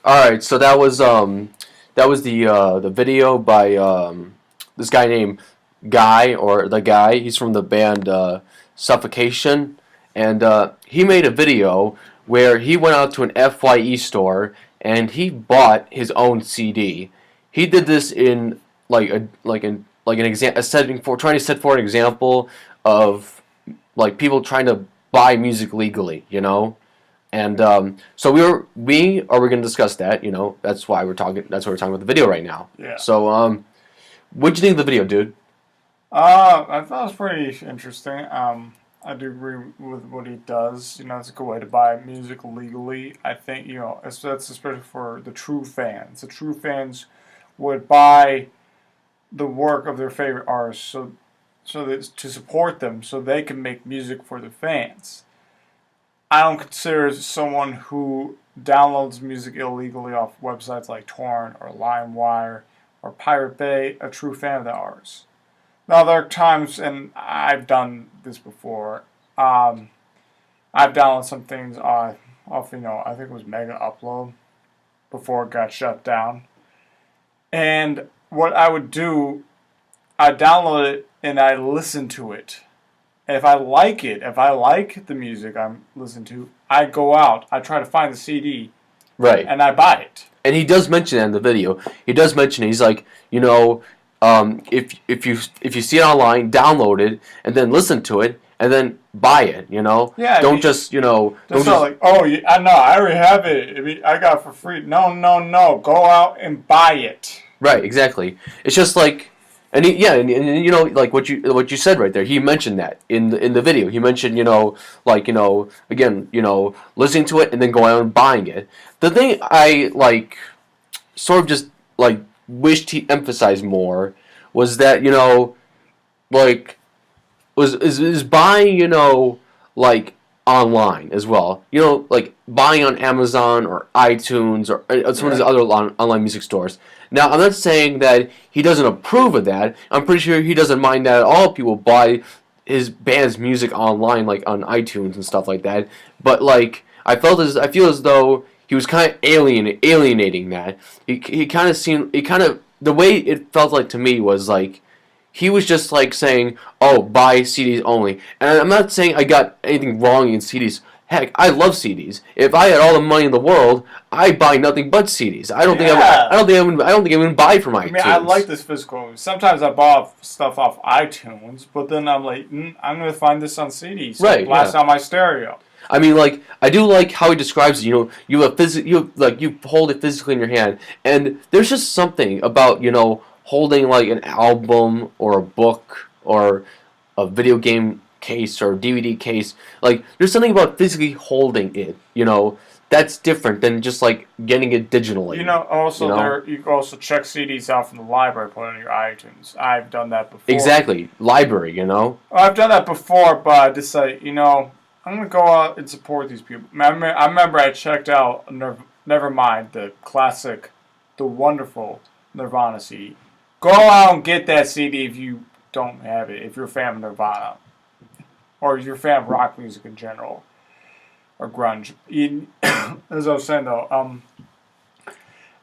All right, so that was the video by this guy named Guy or the Guy. He's from the band Suffocation, and he made a video where he went out to an FYE store and he bought his own CD. He did this in a setting for trying to set for an example of like people trying to buy music legally, you know. And so we're going to discuss that. You know, that's why we're talking. That's why we're talking about the video right now. Yeah. So what'd you think of the video, dude? I thought it was pretty interesting. I do agree with what he does. You know, it's a good way to buy music legally. I think, that's especially for the true fans. The true fans would buy the work of their favorite artists so that to support them so they can make music for their fans. I don't consider someone who downloads music illegally off websites like Torrent or LimeWire or Pirate Bay a true fan of the artist. Now, there are times, and I've done this before, I've downloaded some things off, I think it was Mega Upload before it got shut down. And what I would do, I download it and I listen to it. And if I like it, if I like the music I'm listening to, I go out, I try to find the CD, Right. and I buy it. And he does mention that in the video. He does mention it. He's like, if you see it online, download it and then listen to it and then buy it. You know. Yeah. Don't just don't That's just not like, oh, I know, I already have it. I got it for free. No, no, no. Go out and buy it. right. Exactly. It's just like. And you know, like what you said right there. He mentioned that in the video. He mentioned, again, listening to it and then going out and buying it. The thing I like, sort of just like wished he emphasized more was that like is buying like online as well. Like buying on Amazon or iTunes or some of these other online music stores. Now, I'm not saying that he doesn't approve of that. I'm pretty sure he doesn't mind that at all. People buy his band's music online, like on iTunes and stuff like that. But like, I feel as though he was kind of alienating that. He kind of seemed, the way it felt like to me was like he was just like saying, "Oh, buy CDs only." And I'm not saying I got anything wrong in CDs. Heck, I love CDs. If I had all the money in the world, I'd buy nothing but CDs. I don't think I would buy from iTunes. I mean, I like this physical. Sometimes I bought stuff off iTunes, but then I'm like, I'm gonna find this on CD. So Right, blast yeah. on my stereo. I mean, like I do like how he describes it. You hold it physically in your hand, and there's just something about holding like an album or a book or a video game case or DVD case. Like there's something about physically holding it. That's different than just like getting it digitally. You can also check CDs out from the library, put it on your iTunes. I've done that before. Exactly, library. I've done that before, but I just say, I'm gonna go out and support these people. I remember I checked out Nevermind, the classic, the wonderful Nirvana CD. Go out and get that CD if you don't have it. If you're a fan of Nirvana, or if you're a fan of rock music in general, or grunge. As I was saying though,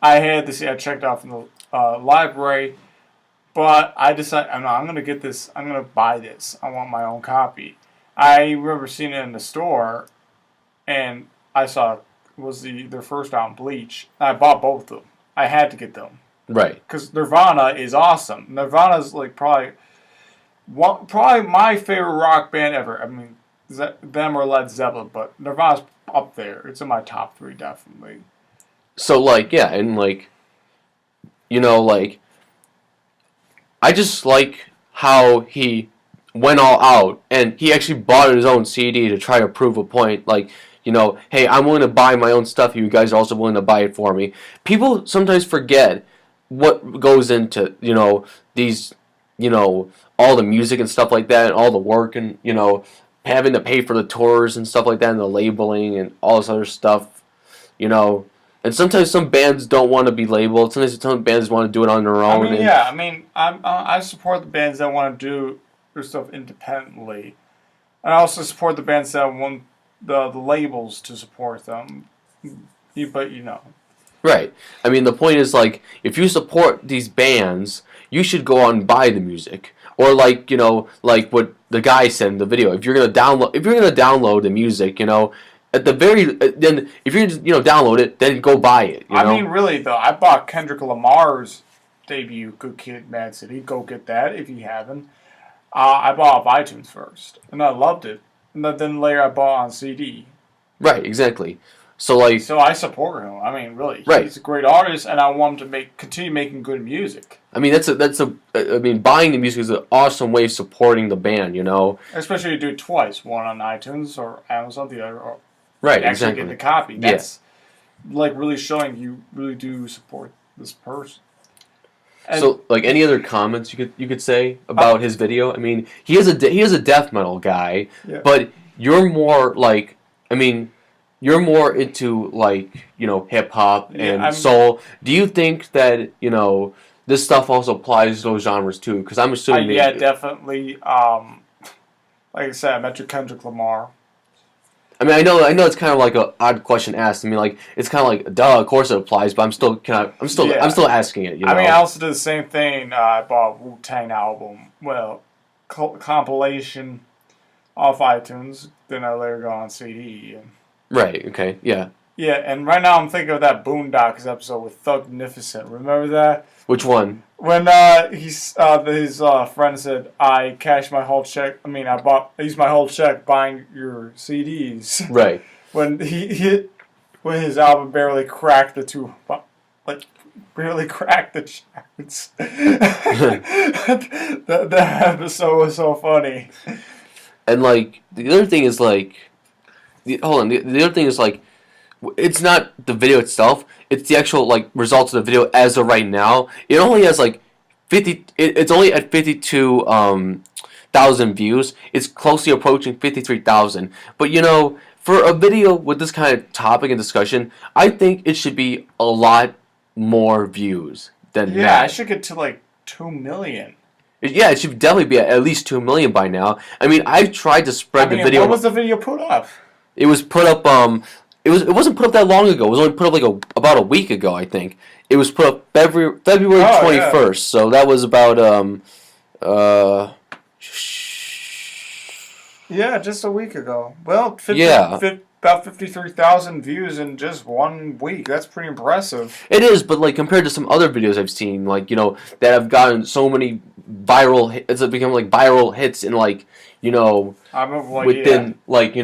I had this. I checked out from the library, but I decided I'm gonna get this. I'm gonna buy this. I want my own copy. I remember seeing it in the store, and I saw it was their first album, Bleach. I bought both of them. I had to get them. Right. Because Nirvana is awesome. Nirvana's like probably my favorite rock band ever. I mean, them or Led Zeppelin, but Nirvana's up there. It's in my top 3 definitely. So like yeah, and like like I just like how he went all out and he actually bought his own CD to try to prove a point. Like hey, I'm willing to buy my own stuff. You guys are also willing to buy it for me. People sometimes forget what goes into these all the music and stuff like that and all the work and having to pay for the tours and stuff like that and the labeling and all this other stuff and sometimes some bands don't want to be labeled. Sometimes some bands want to do it on their own. I support the bands that want to do their stuff independently. I also support the bands that want the labels to support them. Right. I mean, the point is like if you support these bands, you should go out and buy the music. Or like like what the guy said in the video. If you're gonna download the music, at the very then if you're download it, then go buy it. I mean, really though, I bought Kendrick Lamar's debut, "Good Kid, Mad City." Go get that if you haven't. I bought off iTunes first, and I loved it. And then later I bought on CD. Right. Exactly. So like. So I support him. I mean, really, Right. he's a great artist, and I want him to continue making good music. I mean I mean buying the music is an awesome way of supporting the band. Especially you do it twice, one on iTunes or Amazon, the other, or Right. actually Exactly. get the copy. That's like really showing you really do support this person. And So, like, any other comments you could say about his video? I mean, he is a death metal guy, yeah. but you're more like, I mean, you're more into like hip hop and soul. Do you think that this stuff also applies to those genres too? Because I'm assuming yeah, definitely. Like I said, I met Kendrick Lamar. I mean, I know it's kind of like a odd question asked. I mean, like it's kind of like, duh, of course it applies, but I'm still asking it. I mean, I also did the same thing. I bought Wu-Tang album, compilation off iTunes. Then I later got on CD. Right. Okay. Yeah. Yeah, and right now I'm thinking of that Boondocks episode with Thugnificent. Remember that? Which one? When his friend said, "I cashed my whole check. I mean, I used my whole check buying your CDs." Right. When when his album barely cracked barely cracked the charts. that episode was so funny. And like the other thing is like, the other thing is like, it's not the video itself; it's the actual like results of the video as of right now. It only has like 50. It's only at 52,000 views. It's closely approaching 53,000. But for a video with this kind of topic and discussion, I think it should be a lot more views than that. Yeah, I should get to like 2 million. Yeah, it should definitely be at least 2 million by now. I mean, I've tried to spread the video. When was the video put up? It was put up. It wasn't put up that long ago. It was only put up like about a week ago, I think. It was put up February 21st. Yeah. So that was about Yeah, just a week ago. Well, about 53,000 views in just 1 week. That's pretty impressive. It is, but like compared to some other videos I've seen, like that have gotten so many viral hits, it's become like viral hits in like within like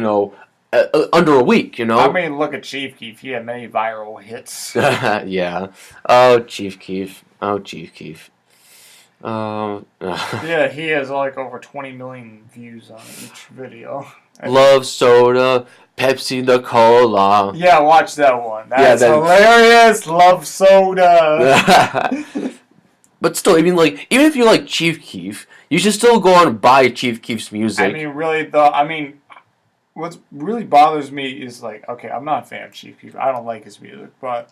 under a week. I mean, look at Chief Keef. He had many viral hits. Yeah. Oh, Chief Keef. Yeah, he has like over 20 million views on each video. Love Soda, Pepsi the Cola. Yeah, watch that one. That's hilarious. Love Soda. But still, I mean, like, even if you like Chief Keef, you should still go on and buy Chief Keef's music. I mean, really, though, what really bothers me is, like, okay, I'm not a fan of Chief Keef. I don't like his music, but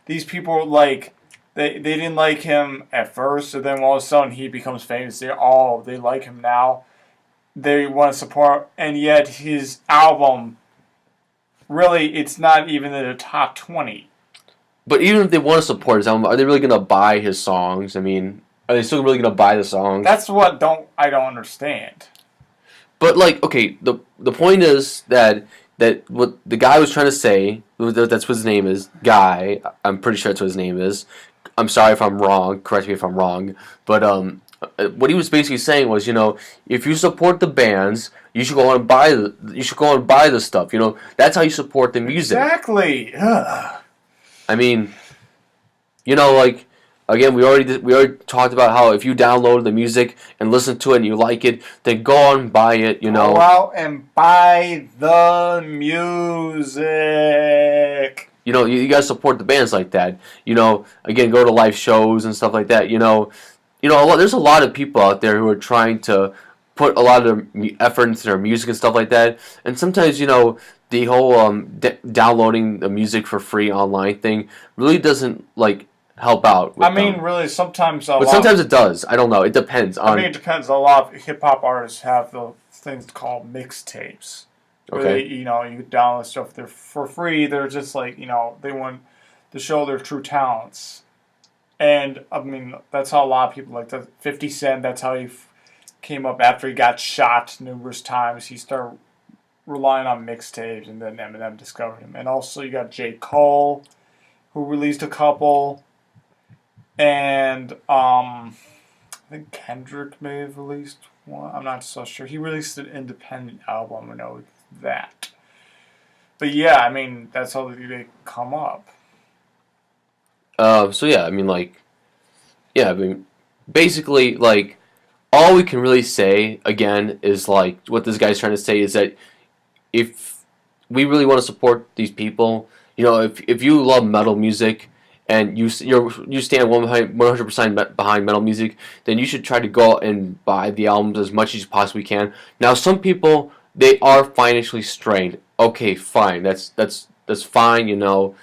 these people, like, they didn't like him at first, so then all of a sudden he becomes famous. They like him now. They want to support, and yet his album, really, it's not even in the top 20. But even if they want to support his album, are they really going to buy his songs? I mean, are they still really going to buy the songs? That's what I don't understand. But, like, okay, the point is that what the guy was trying to say, that's what his name is, Guy, I'm pretty sure that's what his name is. I'm sorry if I'm wrong, correct me if I'm wrong, but what he was basically saying was, if you support the bands, you should go on and buy the stuff. That's how you support the music. Exactly. I mean, like, again, we already talked about how if you download the music and listen to it and you like it, then go on and buy it. Go out and buy the music. You gotta support the bands like that. Again, go to live shows and stuff like that. There's a lot of people out there who are trying to put a lot of effort into their music and stuff like that. And sometimes, the whole downloading the music for free online thing really doesn't like help out. Really, sometimes. But sometimes it does. I don't know. It depends. It depends. A lot of hip hop artists have the things called mixtapes. Okay. You download stuff. They're for free. They're just like they to show their true talents. And I mean, that's how a lot of people like that. 50 Cent, that's how he came up after he got shot numerous times. He started relying on mixtapes, and then Eminem discovered him. And also, you got J. Cole, who released a couple. And I think Kendrick may have released one. I'm not so sure. He released an independent album, I know that. But yeah, I mean, that's how they come up. So yeah, I mean, like, yeah, I mean, basically, like, all we can really say again is like what this guy's trying to say is that if we really want to support these people, you know, if you love metal music and you stand 100% behind metal music, then you should try to go out and buy the albums as much as you possibly can. Now, some people, they are financially strained. Okay, fine, that's fine. You know,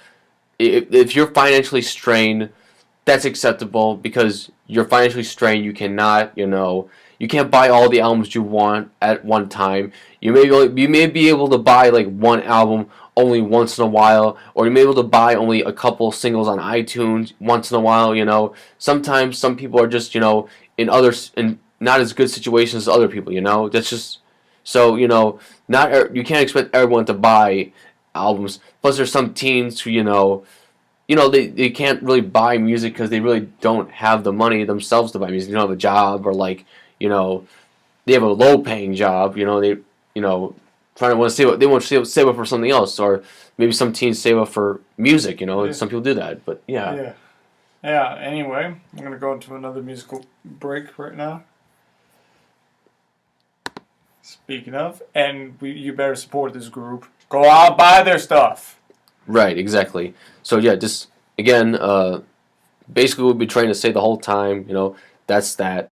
if you're financially strained, that's acceptable because you're financially strained. You cannot, you know, you can't buy all the albums you want at one time. You may be able to buy like one album only once in a while, or you may be able to buy only a couple singles on iTunes once in a while. You know, sometimes some people are just, you know, in not as good situations as other people. You know, that's just so, you know, you can't expect everyone to buy albums. Plus, there's some teens who, they can't really buy music because they really don't have the money themselves to buy music. They don't have a job, or like, you know, they have a low paying job. You know, trying to want to save up for something else, or maybe some teens save up for music. You know, Yeah. some people do that, but yeah. Yeah. Yeah, anyway, I'm gonna go into another musical break right now. Speaking of, and you better support this group. Go out, buy their stuff. Right, exactly. So yeah, just again, basically what we'll be trying to say the whole time, you know, that's that.